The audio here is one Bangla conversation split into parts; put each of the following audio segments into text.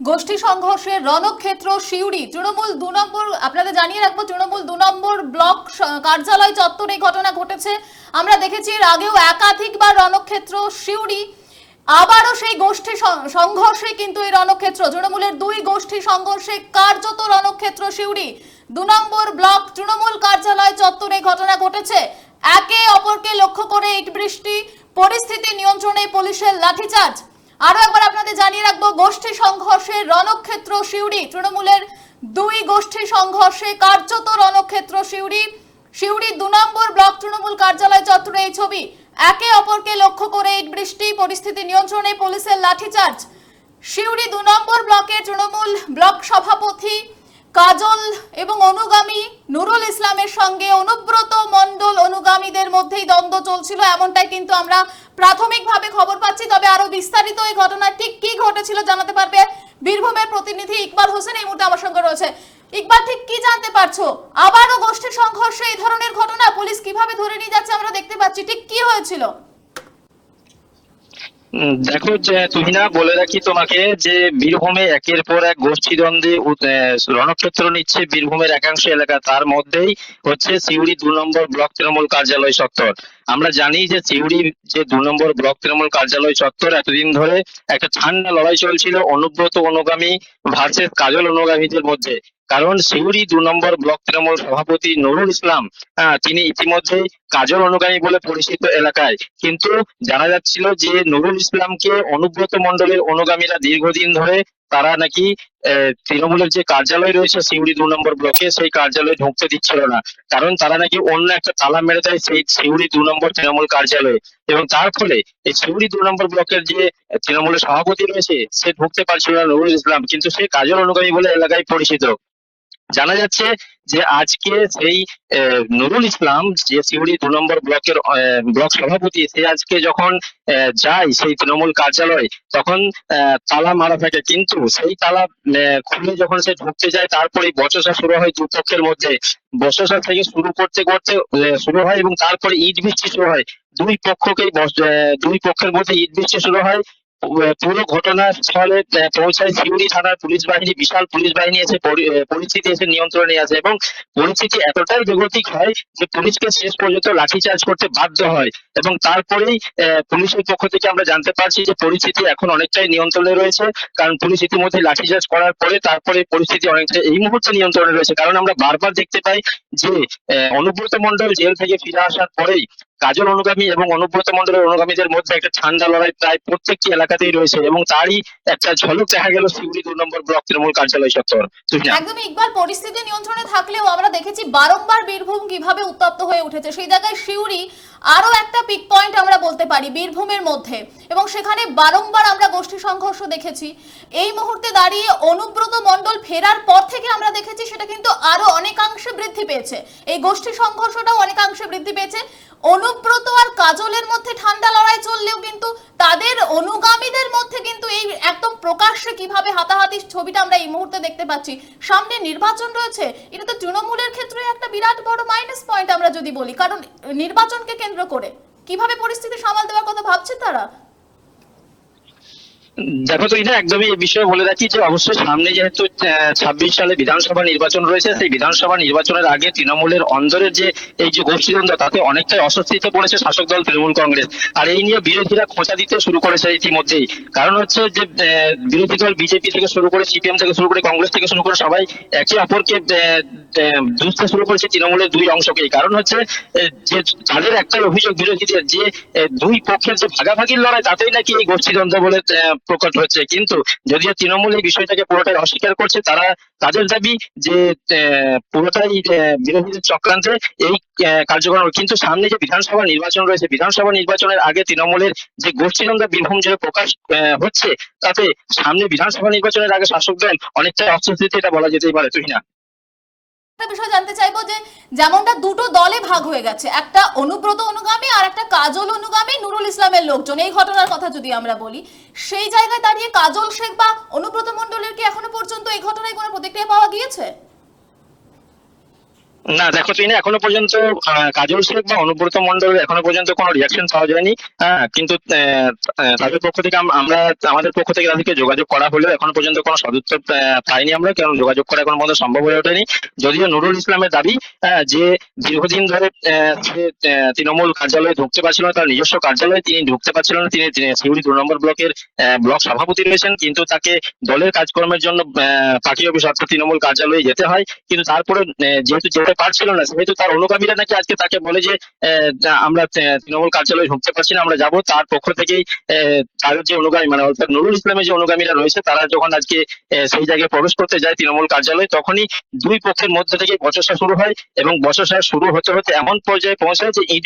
গোষ্ঠী সংঘর্ষের রণক্ষেত্র সিউড়ি তৃণমূল 2 নম্বর। আপনাদের জানিয়ে রাখবো, তৃণমূল 2 নম্বর ব্লক কার্যালয় চত্বরে এই ঘটনা ঘটেছে। আমরা দেখেছি এর আগেও একাধিকবার রণক্ষেত্র সিউড়ি, আবারও সেই গোষ্ঠী সংঘর্ষে কিন্তু এই রণক্ষেত্র তৃণমূলের দুই গোষ্ঠী সংঘর্ষে কার্যত রণক্ষেত্র সিউড়ি 2 নম্বর ব্লক তৃণমূল কার্যালয় চত্বরে ঘটনা ঘটেছে। একে অপরকে লক্ষ্য করে ইট বৃষ্টি, পরিস্থিতি নিয়ন্ত্রণে পুলিশের লাঠিচার্জ। আরো একবার আপনাদের জানিয়ে রাখবো, গোষ্ঠী সংঘর্ষের রণক্ষেত্র সিউড়ি, তৃণমূলের দুই গোষ্ঠী সংঘর্ষে কার্যত রণক্ষেত্র সিউড়ি। সিউড়ি 2 নম্বর ব্লক তৃণমূল কার্যালয় চত্বরে এই ছবি। একে অপরকে লক্ষ্য করে ইট বৃষ্টি, পরিস্থিতি নিয়ন্ত্রণে পুলিশের লাঠিচার্জ। সিউড়ি 2 নম্বর ব্লকের তৃণমূল ব্লক সভাপতি কাজল এবং অনুগামী নুরুল ইসলামের সঙ্গে অনুব্রত মণ্ডল অনুগামীদের মধ্যেই দ্বন্দ্ব চলছিল, এমনটাই কিন্তু আমরা প্রাথমিকভাবে খবর পাচ্ছি। তবে আরো বিস্তারিত এই ঘটনা ঠিক কি ঘটেছিল জানাতে পারবে বীরভূমের প্রতিনিধি ইকবাল হোসেন এই মুহূর্তে আমার সঙ্গে রয়েছে। ইকবাল, ঠিক কি জানতে পারছো? আবারও গোষ্ঠী সংঘর্ষে এই ধরনের ঘটনা, পুলিশ কিভাবে ধরে নিয়ে যাচ্ছে আমরা দেখতে পাচ্ছি, ঠিক কি হয়েছিল? দেখো, যে তুমি না বলে রাখি তোমাকে যে বীরভূমে একের পর এক গোষ্ঠীদ্বন্দ্বে রণক্ষেত্র নিচ্ছে বীরভূমের একাংশ এলাকা, তার মধ্যেই হচ্ছে সিউড়ি 2 নম্বর ব্লক তৃণমূল কার্যালয় চত্বর। আমরা জানি যে সিউড়ির যে 2 নম্বর ব্লক তৃণমূল কার্যালয় চত্বর এতদিন ধরে একটা ঠান্ডা লড়াই চলছিল অনুব্রত অনুগামী ভার্সেস কাজল অনুগামীদের মধ্যে। কারণ সিউড়ি 2 নম্বর ব্লক তৃণমূল সভাপতি নুরুল ইসলাম, তিনি ইতিমধ্যেই কাজল অনুগামী বলে পরিচিত এলাকায়, কিন্তু জানা যাচ্ছিল যে নুরুল ইসলামকে অনুব্রত মণ্ডলের অনুগামীরা দীর্ঘদিন ধরে তারা নাকি তৃণমূলের যে কার্যালয় রয়েছে সিউড়ি 2 নম্বর ব্লকে সেই কার্যালয়ে ঢুকতে দিচ্ছিল না। কারণ তারা নাকি অন্য একটা তালা মেরে দেয় সেই সিউড়ি 2 নম্বর তৃণমূল কার্যালয়ে, এবং তার ফলে এই সিউড়ি 2 নম্বর ব্লকের যে তৃণমূলের সভাপতি রয়েছে সে ঢুকতে পারছিল না নুরুল ইসলাম, কিন্তু সে কাজল অনুগামী বলে এলাকায় পরিচিত। জানা যাচ্ছে যে আজকে সেই নুরুল ইসলাম, যে সিউড়ি 2 নম্বর ব্লকের ব্লক সভাপতি, সে আজকে যখন যায় সেই তৃণমূল কার্যালয়, তখন তালা মারা থাকে, কিন্তু সেই তালা খুলে যখন সে ঢুকতে যায় তারপরে বচসা শুরু হয় দুপক্ষের মধ্যে। বচসা থেকে শুরু করতে করতে শুরু হয় এবং তারপরে ইট বৃষ্টি শুরু হয়। দুই পক্ষের মধ্যে ইট বৃষ্টি শুরু হয়। পুরো ঘটনাস্থলে পৌঁছায় সিউড়ি থানার পুলিশ বাহিনী, বিশাল পুলিশ বাহিনী এসে পরিস্থিতি এসে নিয়ন্ত্রণে আসে, এবং পরিস্থিতি এতটাই বেগতিক হয় যে পুলিশকে শেষ পর্যন্ত লাঠিচার্জ করতে বাধ্য হয়। এবং তারপরেই পুলিশের পক্ষ থেকে আমরা জানতে পারছি যে পরিস্থিতি এখন অনেকটাই নিয়ন্ত্রণে রয়েছে, কারণ পুলিশ ইতিমধ্যে লাঠিচার্জ করার পরে তারপরে পরিস্থিতি অনেকটা এই মুহূর্তে নিয়ন্ত্রণে রয়েছে। কারণ আমরা বারবার দেখতে পাই যে অনুব্রত মণ্ডল জেল থেকে ফিরে আসার পরেই কাজল অনুগামী এবং অনুব্রত মণ্ডলের অনুগামীদের মধ্যে একটা ঠান্ডা লড়াই প্রায় প্রত্যেকটি এলাকাতেই রয়েছে, এবং তারই একটা ঝলক দেখা গেল সিউড়ি 2 নম্বর ব্লক তৃণমূল কার্যালয় চত্বর। একদমই ইকবাল, পরিস্থিতি নিয়ন্ত্রণে থাকলেও আমরা দেখেছি বারংবার বীরভূম কিভাবে উত্তপ্ত হয়ে উঠেছে। সেই জায়গায় সিউড়ি আরো একটা পিক পয়েন্ট আমরা বলতে পারি বীরভূমের মধ্যে, এবং সেখানে বারংবার আমরা গোষ্ঠী সংঘর্ষ দেখেছি। এই মুহূর্তে দাঁড়িয়ে অনুব্রত মণ্ডল ফেরার পর থেকে আমরা দেখেছি সেটা কিন্তু আরো অনেকাংশে বৃদ্ধি পেয়েছে, এই গোষ্ঠী সংঘর্ষটাও অনেকাংশে বৃদ্ধি পেয়েছে। অনুব্রত আর কাজলের মধ্যে ঠান্ডা লড়াই চললেও কিন্তু তাদের অনুগামীদের মধ্যে কিন্তু এই একদম প্রকাশ্যে কিভাবে হাতাহাতির ছবিটা আমরা এই মুহূর্তে দেখতে পাচ্ছি। সামনে নির্বাচন রয়েছে, এটা তো তৃণমূলের ক্ষেত্রে একটা বিরাট বড় মাইনাস পয়েন্ট আমরা যদি বলি, কারণ নির্বাচনকে কেন্দ্র করে কিভাবে পরিস্থিতি সামাল দেওয়ার কথা ভাবছে তারা। দেখো, তো এটা একদমই এই বিষয়ে বলে রাখি যে অবশ্যই সামনে যেহেতু 26 সালে বিধানসভা নির্বাচন রয়েছে, সেই বিধানসভা নির্বাচনের আগে তৃণমূলের অন্দরের যে এই যে গোষ্ঠীদ্বন্দ্ব, তাতে অনেকটাই অস্বস্তিতে পড়েছে শাসক দল তৃণমূল কংগ্রেস। আর এই নিয়ে বিরোধীরা খোঁচা দিতে শুরু করেছে ইতিমধ্যেই। কারণ হচ্ছে যে বিরোধী দল বিজেপি থেকে শুরু করে সিপিএম থেকে শুরু করে কংগ্রেস থেকে শুরু করে সবাই একে অপরকে দুষতে শুরু করেছে তৃণমূলের দুই অংশকেই। কারণ হচ্ছে যে তাদের একটাই অভিযোগ বিরোধীদের যে দুই পক্ষের যে ভাগাভাগির লড়াই, তাতেই নাকি এই গোষ্ঠীদ্বন্দ্ব বলে প্রকট হচ্ছে। কিন্তু যদিও তৃণমূল এই বিষয়টাকে পুরোটাই অস্বীকার করছে, তাদের দাবি যে পুরোটাই বিরোধীদের চক্রান্তে এই কার্যক্রম। কিন্তু সামনে যে বিধানসভা নির্বাচন রয়েছে, বিধানসভা নির্বাচনের আগে তৃণমূলের যে গোষ্ঠীদ্বন্দ্ব বীরভূম জুড়ে প্রকাশ হচ্ছে, তাতে সামনে বিধানসভা নির্বাচনের আগে শাসক দল অনেকটাই অস্বস্তিতে, এটা বলা যেতেই পারে। তুই না একটা বিষয় জানতে চাইবো যে যেমনটা দুটো দলে ভাগ হয়ে গেছে, একটা অনুব্রত অনুগামী আর একটা কাজল অনুগামী নুরুল ইসলামের লোকজন, এই ঘটনার কথা যদি আমরা বলি, সেই জায়গায় দাঁড়িয়ে কাজল শেখ বা অনুব্রত মণ্ডলের কি এখনো পর্যন্ত এই ঘটনায় কোনো প্রতিক্রিয়া পাওয়া গিয়েছে? না দেখো তুই না এখনো পর্যন্ত কাজল শেখ বা অনুব্রত মন্ডল এখনো পর্যন্ত কোনো রিয়াকশন পাওয়া যায়নি। হ্যাঁ, কিন্তু তাদের পক্ষ থেকে আমরা আমাদের পক্ষ থেকে তাদেরকে যোগাযোগ করা হলেও এখনো পর্যন্ত কোনো সদুত্তর পাইনি আমরা, কারণ যোগাযোগ করা এখন পর্যন্ত সম্ভব হয়ে ওঠেনি। যদিও নুরুল ইসলামের দাবি যে দীর্ঘদিন ধরে সে তৃণমূল কার্যালয়ে ঢুকতে পারছিল না, তার নিজস্ব কার্যালয়ে তিনি ঢুকতে পারছিলেন না। তিনি সিউড়ি 2 নম্বর ব্লকের ব্লক সভাপতি রয়েছেন, কিন্তু তাকে দলের কাজকর্মের জন্য পার্টি অফিস অর্থাৎ তৃণমূল কার্যালয়ে যেতে হয়। কিন্তু তারপরে যেহেতু যেতে পারছিল না, সেহেতু তার অনুগামীরা নাকি আজকে তাকে বলে যে আমরা তৃণমূল কার্যালয়ে ঢুকতে পারছি না, আমরা যাব। তার পক্ষ থেকেই তার যে অনুগামী মানে অর্থাৎ নুরুল ইসলামের যে অনুগামীরা রয়েছে, তারা যখন আজকে সেই জায়গায় প্রবেশ করতে যায় তৃণমূল কার্যালয়ে, তখনই দুই পক্ষের মধ্যে থেকে বচসা শুরু হয় এবং বচসা শুরু হতে হতে এমন পর্যায়ে পৌঁছায় যে ইট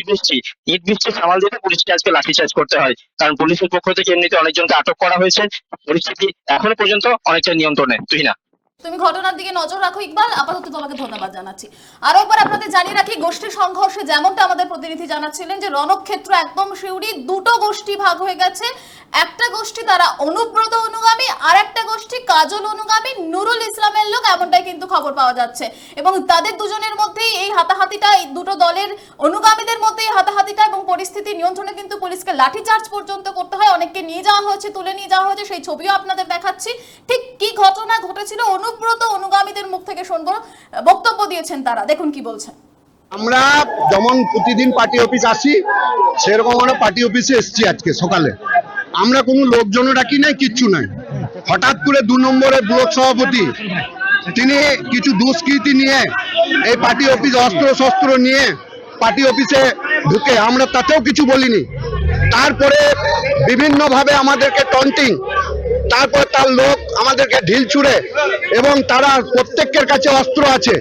বৃষ্টি সামাল দিতে পুলিশকে আজকে লাঠিচার্জ করতে হয়, কারণ পুলিশের পক্ষ থেকে এমনিতে অনেকজনকে আটক করা হয়েছে। পরিস্থিতি এখনো পর্যন্ত অনেকটা নিয়ন্ত্রণে। তুই না তুমি ঘটনার দিকে নজর রাখো ইকবাল, আপাতত তোমাকে ধন্যবাদ জানাচ্ছি। আরো একবার আপনাদের জানিয়ে রাখি, গোষ্ঠী সংঘর্ষে যেমনটা আমাদের প্রতিনিধি জানাচ্ছিলেন যে রণক্ষেত্র একদম শিউরি দুটো গোষ্ঠী ভাগ হয়ে গেছে। একটা গোষ্ঠী তারা অনুব্রত অনুগামী, আর একটা গোষ্ঠী কাজল অনুগামী, নুরুল ইসলামের লোক, এমনটাই কিন্তু খবর পাওয়া যাচ্ছে। এবং তাদের দুজনের মধ্যেই এই হাতাহাতিটা, এই দুটো দলের অনুগামীদের মধ্যেই হাতাহাতিটা, এবং পরিস্থিতি নিয়ন্ত্রণে কিন্তু পুলিশকে লাঠিচার্জ পর্যন্ত করতে হয়। অনেককে নিয়ে যাওয়া হয়েছে, তুলে নিয়ে যাওয়া হয়েছে, সেই ছবিও আপনাদের দেখাচ্ছি। ঠিক কি ঘটনা ঘটেছিল অনুব্রত অনুগামীদের মুখ থেকে শুনবো, বক্তব্য দিয়েছেন তারা, দেখুন কি বলছেন। আমরা যেমন প্রতিদিন পার্টি অফিস আসি, সেরকম আমরা পার্টি অফিসে এসেছি আজকে সকালে। আমরা কোনো লোকজন ডাকি নাই, কিচ্ছু নাই। হঠাৎ করে 2 নম্বরের ব্লক সভাপতি তিনি কিছু দুষ্কৃতি নিয়ে এই পার্টি অফিস অস্ত্র শস্ত্র নিয়ে পার্টি অফিসে ঢুকে, আমরা তাতেও কিছু বলিনি। তারপরে বিভিন্নভাবে আমাদেরকে টন্টিং, তারপর তার লোক আমাদেরকে ঢিল ছুঁড়ে, এবং তারা প্রত্যেকের কাছে অস্ত্র আছে।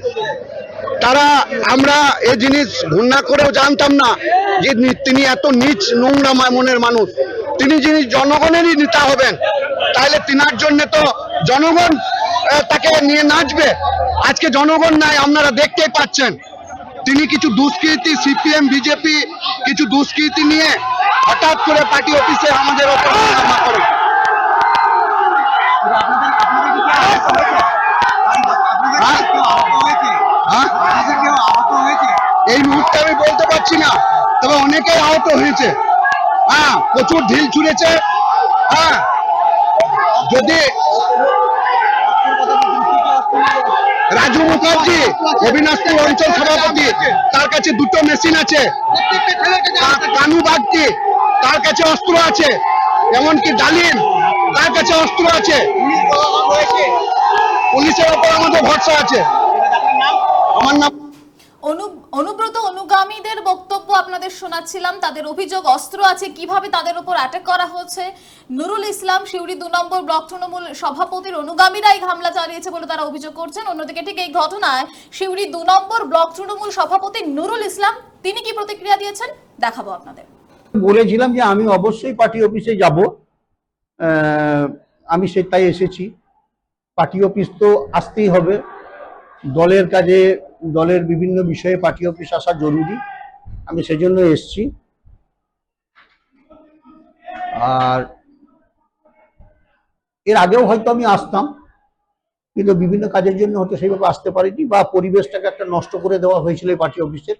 তারা আমরা এই জিনিস ঘৃণা করেও জানতাম না যে তিনি এত নীচ নোংরা মনের মানুষ। তিনি যিনি জনগণেরই নেতা হবেন, তাহলে তিনার জন্য তো জনগণ তাকে নিয়ে নাচবে। আজকে জনগণ নাই, আপনারা দেখতেই পাচ্ছেন। তিনি কিছু দুষ্কৃতি, সিপিএম বিজেপি কিছু দুষ্কৃতি নিয়ে হঠাৎ করে পার্টি অফিসে আমাদের ওপর হামলা করে। এই মুহূর্তে আমি বলতে পারছি না, তবে অনেকেই আহত হয়েছে। হ্যাঁ, প্রচুর ঢিল ছুঁড়েছে। হ্যাঁ, যদি রাজু মুখার্জি অবিনাশপুর অঞ্চল সভাপতি, তার কাছে 2টো মেশিন আছে। কানু বাগচি, তার কাছে অস্ত্র আছে। এমনকি ডালিম, তার কাছে অস্ত্র আছে। পুলিশের ওপর আমাদের ভরসা আছে। আমার নাম অনুব্রত অনুগামীদের বক্তব্য আপনাদের শোনাচ্ছিলাম। তাদের অভিযোগ অস্ত্র আছে, কিভাবে তাদের উপর অ্যাটাক করা হচ্ছে। নুরুল ইসলাম শিউরি 2 নম্বর ব্লক তৃণমূল সভাপতির অনুগামীরাই হামলা চালিয়েছে বলে তারা অভিযোগ করছেন। অন্যদিকে ঠিক এই ঘটনায় শিউরি 2 নম্বর ব্লক তৃণমূল সভাপতি নুরুল ইসলাম তিনি কি প্রতিক্রিয়া দিয়েছেন দেখাবো আপনাদের। বলেছিলাম যে আমি অবশ্যই পার্টি অফিসে যাব, আমি সেটাই এসেছি। পার্টি অফিস তো আসতেই হবে, দলের কাজে দলের বিভিন্ন বিষয়ে পার্টি অফিস আসা জরুরি, আমি সেজন্য এসেছি। আর এর আগেও হয়তো আমি আসতাম, কিন্তু বিভিন্ন কাজের জন্য হয়তো সেইভাবে আসতে পারিনি, বা পরিবেশটাকে একটা নষ্ট করে দেওয়া হয়েছিল এই পার্টি অফিসের।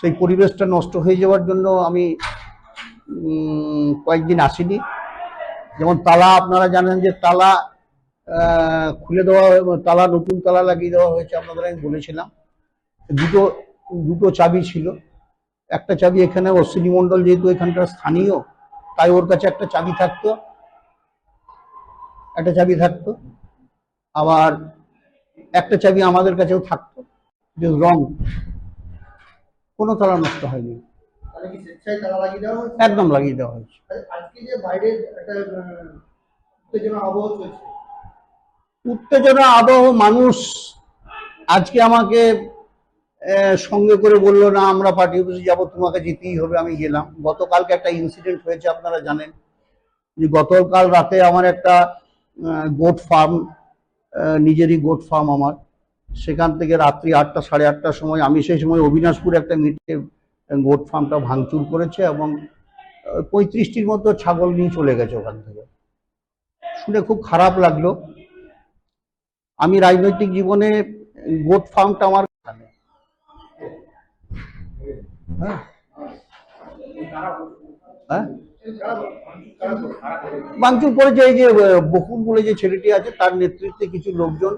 সেই পরিবেশটা নষ্ট হয়ে যাওয়ার জন্য আমি কয়েকদিন আসিনি। যেমন তালা, আপনারা জানেন যে তালা খুলে দেওয়া, তালা নতুন তালা লাগিয়ে দেওয়া হয়েছে, আপনাদের আমি বলেছিলাম। দুটো চাবি ছিল। একটা চাবি এখানে অশ্বিনী মণ্ডল যেহেতু এখানকার স্থানীয়, তাই ওর কাছে একটা চাবি থাকতো, আবার একটা চাবি আমাদের কাছেও থাকতো। রং, কোনো তালা নষ্ট হয়নি, একদম লাগিয়ে দেওয়া হয়েছে। উত্তেজনা আবহ, মানুষ আজকে আমাকে সঙ্গে করে বললো না আমরা পার্টি অফিসে যাবো, তোমাকে যেতেই হবে। আমি গেলাম। গতকালকে একটা ইনসিডেন্ট হয়েছে, আপনারা জানেন যে গতকাল রাতে আমার একটা গোট ফার্ম, নিজেরই গোট ফার্ম আমার, সেখান থেকে রাত্রি 8টা সাড়ে 8টার সময়, আমি সেই সময় অবিনাশপুর একটা মিটে গোট ফার্মটা ভাঙচুর করেছে এবং 35টির মতো ছাগল নিয়ে চলে গেছে ওখান থেকে। শুনে খুব খারাপ লাগলো। আমি রাজনৈতিক জীবনে গোট ফার্মটা আমার হ্যাঁ হ্যাঁ ভাঙচুর করেছে এই যে বকুল বলে যে ছেলেটি আছে তার নেতৃত্বে কিছু লোকজন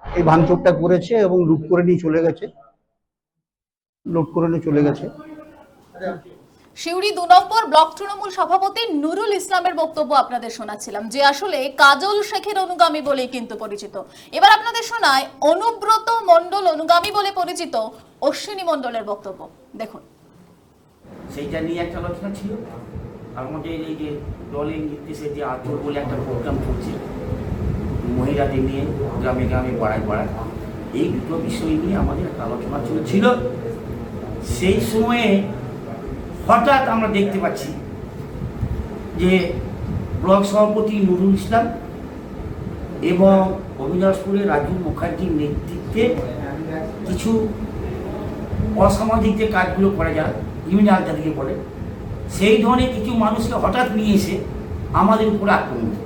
এই ভাঙচুরটা করেছে এবং লুট করে নিয়ে চলে গেছে। সিউড়ি 2 নম্বর ব্লক তৃণমূল সভাপতি নুরুল ইসলামের বক্তব্য আপনাদের শোনাচ্ছিলাম, যে আসলে কাজল শেখের অনুগামী বলেই কিন্তু পরিচিত। এবার আপনাদের শোনায় অনুব্রত মণ্ডল অনুগামী বলে পরিচিত অশ্বিনী মণ্ডলের বক্তব্য, দেখুন। সেইটা নিয়ে একটা আলোচনা ছিল। আমাদের এই যে দলের নির্দেশে যে আচর বলে একটা প্রোগ্রাম চলছে মহিলাদের নিয়ে গ্রামে গ্রামে পাড়ায়, এই দুটো বিষয় নিয়ে আমাদের একটা আলোচনা চলছিল। সেই সময়ে হঠাৎ আমরা দেখতে পাচ্ছি যে ব্লক সভাপতি নুরুল ইসলাম এবং অবিনাশপুরের রাজু মুখার্জির নেতৃত্বে কিছু অসামাজিক যে কাজগুলো করা যায়, ক্রিমিনাল যাদেরকে বলে, সেই ধরনের কিছু মানুষকে হঠাৎ নিয়ে এসে আমাদের উপরে আক্রমণ করে।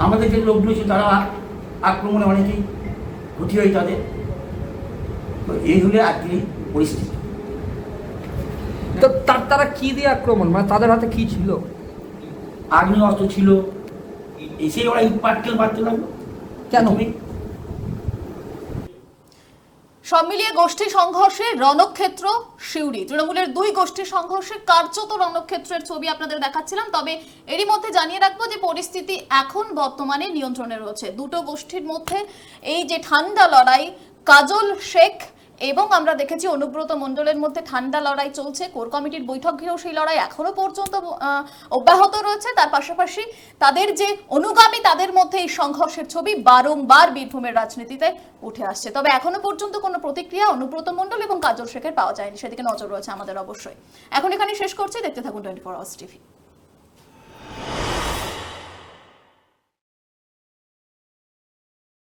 আমাদের যে লোকগুলো ছিল তারা আক্রমণে অনেকেই ক্ষতি হয় তাদের। তো এই হলে আজকের পরিস্থিতি। তো তারা কি দিয়ে আক্রমণ, মানে তাদের হাতে কি ছিল? আগ্নেয়াস্ত্র ছিল, এসে ওরা ইট পাটকেল মারতে লাগলো। কেন? সব মিলিয়ে গোষ্ঠী সংঘর্ষে রণক্ষেত্র সিউড়ি, তৃণমূলের 2 গোষ্ঠী সংঘর্ষে কার্যত রণক্ষেত্রের ছবি আপনাদের দেখাচ্ছিলাম। তবে এরই মধ্যে জানিয়ে রাখবো যে পরিস্থিতি এখন বর্তমানে নিয়ন্ত্রণে রয়েছে। দুটো গোষ্ঠীর মধ্যে এই যে ঠান্ডা লড়াই, কাজল শেখ এবং আমরা দেখেছি অনুব্রত মণ্ডলের মধ্যে ঠান্ডা লড়াই চলছে। কোর কমিটির বৈঠক ঘিরেও সেই লড়াই এখনো পর্যন্ত অব্যাহত রয়েছে। তার পাশাপাশি তাদের যে অনুগামী তাদের মধ্যে এই সংঘর্ষের ছবি বারংবার বীরভূমের রাজনীতিতে উঠে আসছে। তবে এখনো পর্যন্ত কোনো প্রতিক্রিয়া অনুব্রত মণ্ডল এবং কাজল শেখের পাওয়া যায়নি, সেদিকে নজর রয়েছে আমাদের অবশ্যই। এখন এখানে শেষ করছি, দেখতে থাকুন 24 আওয়ার্স টিভি।